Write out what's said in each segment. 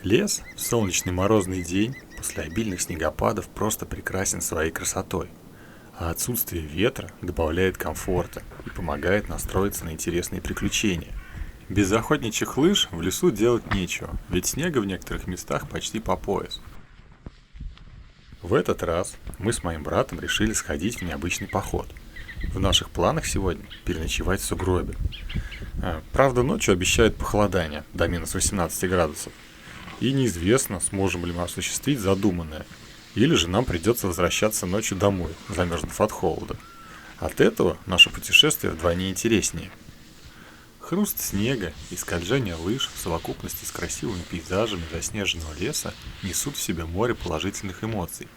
Лес в солнечный морозный день после обильных снегопадов просто прекрасен своей красотой, а отсутствие ветра добавляет комфорта и помогает настроиться на интересные приключения. Без охотничьих лыж в лесу делать нечего, ведь снега в некоторых местах почти по пояс. В этот раз мы с моим братом решили сходить в необычный поход. В наших планах сегодня переночевать в сугробе. Правда, ночью обещают похолодание до минус 18 градусов. И неизвестно, сможем ли мы осуществить задуманное, или же нам придется возвращаться ночью домой, замерзнув от холода. От этого наше путешествие вдвойне интереснее. Хруст снега и скольжение лыж в совокупности с красивыми пейзажами заснеженного леса несут в себе море положительных эмоций,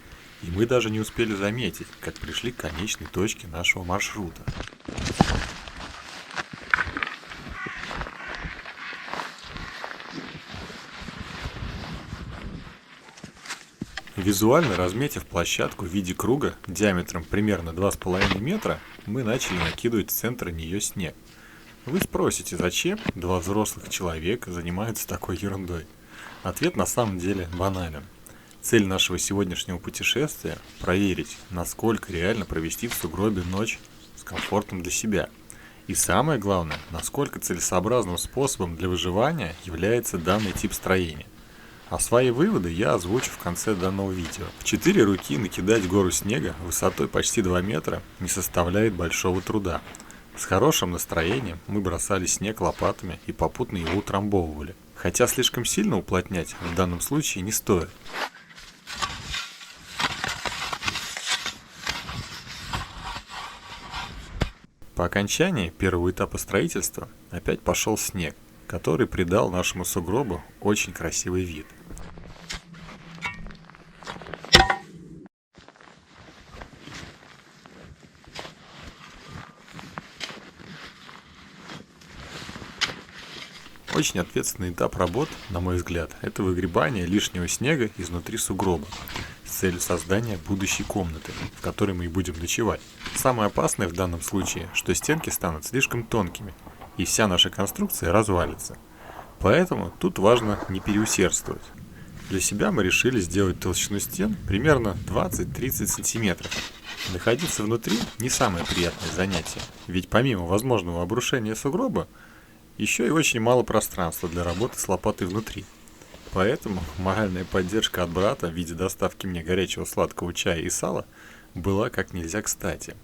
и мы даже не успели заметить, как пришли к конечной точке нашего маршрута. Визуально разметив площадку в виде круга диаметром примерно 2,5 метра, мы начали накидывать в центр нее снег. Вы спросите, зачем два взрослых человека занимаются такой ерундой? Ответ на самом деле банален. Цель нашего сегодняшнего путешествия – проверить, насколько реально провести в сугробе ночь с комфортом для себя. И самое главное, насколько целесообразным способом для выживания является данный тип строения. А свои выводы я озвучу в конце данного видео. В 4 руки накидать гору снега высотой почти 2 метра не составляет большого труда. С хорошим настроением мы бросали снег лопатами и попутно его утрамбовывали. Хотя слишком сильно уплотнять в данном случае не стоит. По окончании первого этапа строительства опять пошел снег, который придал нашему сугробу очень красивый вид. Очень ответственный этап работ, на мой взгляд, это выгребание лишнего снега изнутри сугроба с целью создания будущей комнаты, в которой мы и будем ночевать. Самое опасное в данном случае, что стенки станут слишком тонкими, и вся наша конструкция развалится. Поэтому тут важно не переусердствовать. Для себя мы решили сделать толщину стен примерно 20-30 сантиметров. Находиться внутри не самое приятное занятие, ведь помимо возможного обрушения сугроба, еще и очень мало пространства для работы с лопатой внутри. Поэтому моральная поддержка от брата в виде доставки мне горячего сладкого чая и сала была как нельзя кстати.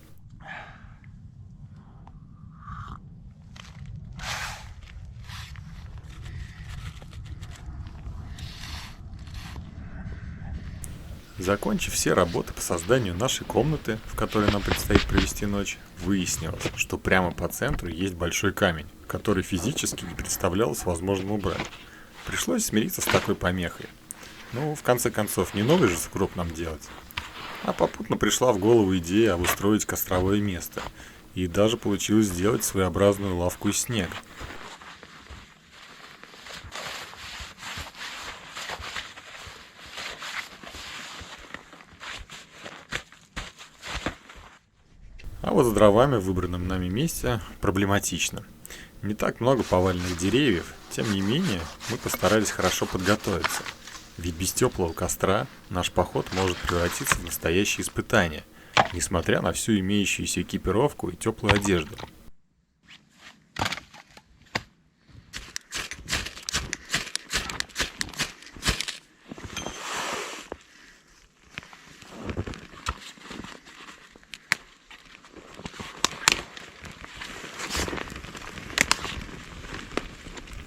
Закончив все работы по созданию нашей комнаты, в которой нам предстоит провести ночь, выяснилось, что прямо по центру есть большой камень, который физически не представлялось возможным убрать. Пришлось смириться с такой помехой. В конце концов, не новый же сугроб нам делать. А попутно пришла в голову идея обустроить костровое место. И даже получилось сделать своеобразную лавку из снега. А вот с дровами в выбранном нами месте проблематично. Не так много поваленных деревьев, тем не менее мы постарались хорошо подготовиться. Ведь без теплого костра наш поход может превратиться в настоящее испытание, несмотря на всю имеющуюся экипировку и теплую одежду.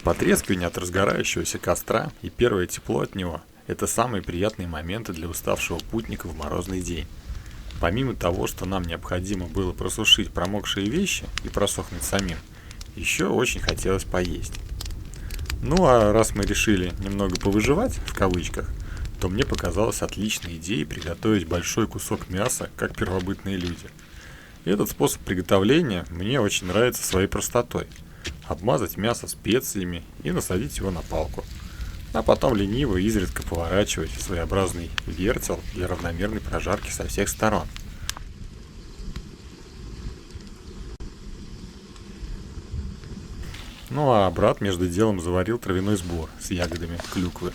Потрескивание от разгорающегося костра и первое тепло от него – это самые приятные моменты для уставшего путника в морозный день. Помимо того, что нам необходимо было просушить промокшие вещи и просохнуть самим, еще очень хотелось поесть. А раз мы решили немного повыживать, в кавычках, то мне показалась отличной идеей приготовить большой кусок мяса, как первобытные люди. Этот способ приготовления мне очень нравится своей простотой. Обмазать мясо специями и насадить его на палку. А потом лениво изредка поворачивать в своеобразный вертел для равномерной прожарки со всех сторон. А брат между делом заварил травяной сбор с ягодами клюквы.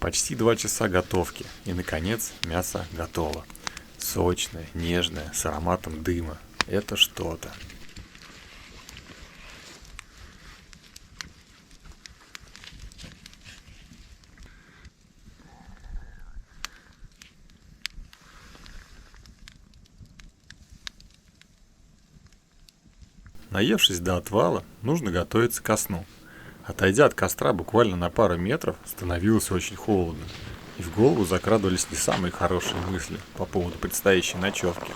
Почти 2 часа готовки, и, наконец, мясо готово. Сочное, нежное, с ароматом дыма. Это что-то. Наевшись до отвала, нужно готовиться ко сну. Отойдя от костра буквально на пару метров, становилось очень холодно, и в голову закрадывались не самые хорошие мысли по поводу предстоящей ночевки.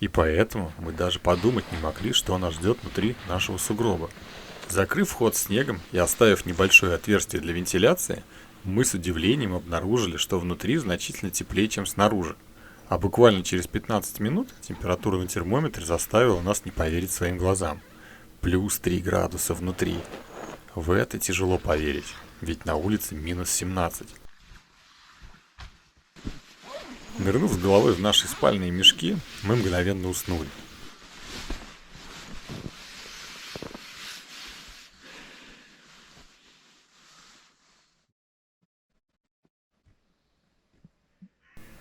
И поэтому мы даже подумать не могли, что нас ждет внутри нашего сугроба. Закрыв вход снегом и оставив небольшое отверстие для вентиляции, мы с удивлением обнаружили, что внутри значительно теплее, чем снаружи. А буквально через 15 минут температура на термометре заставила нас не поверить своим глазам. Плюс 3 градуса внутри. В это тяжело поверить, ведь на улице минус 17. Нырнув с головой в наши спальные мешки, мы мгновенно уснули.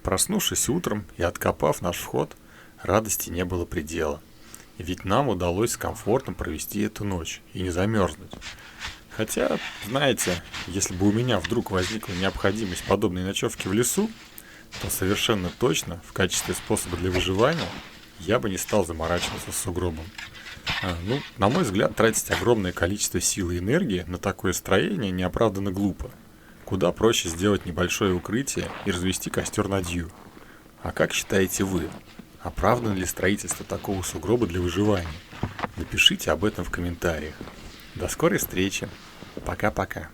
Проснувшись утром и откопав наш вход, радости не было предела. Ведь нам удалось с комфортом провести эту ночь и не замерзнуть. Хотя, знаете, если бы у меня вдруг возникла необходимость подобной ночевки в лесу, то совершенно точно в качестве способа для выживания я бы не стал заморачиваться с сугробом. На мой взгляд, тратить огромное количество сил и энергии на такое строение неоправданно глупо. Куда проще сделать небольшое укрытие и развести костер над Дью. А как считаете вы, оправдано ли строительство такого сугроба для выживания? Напишите об этом в комментариях. До скорой встречи. Пока-пока.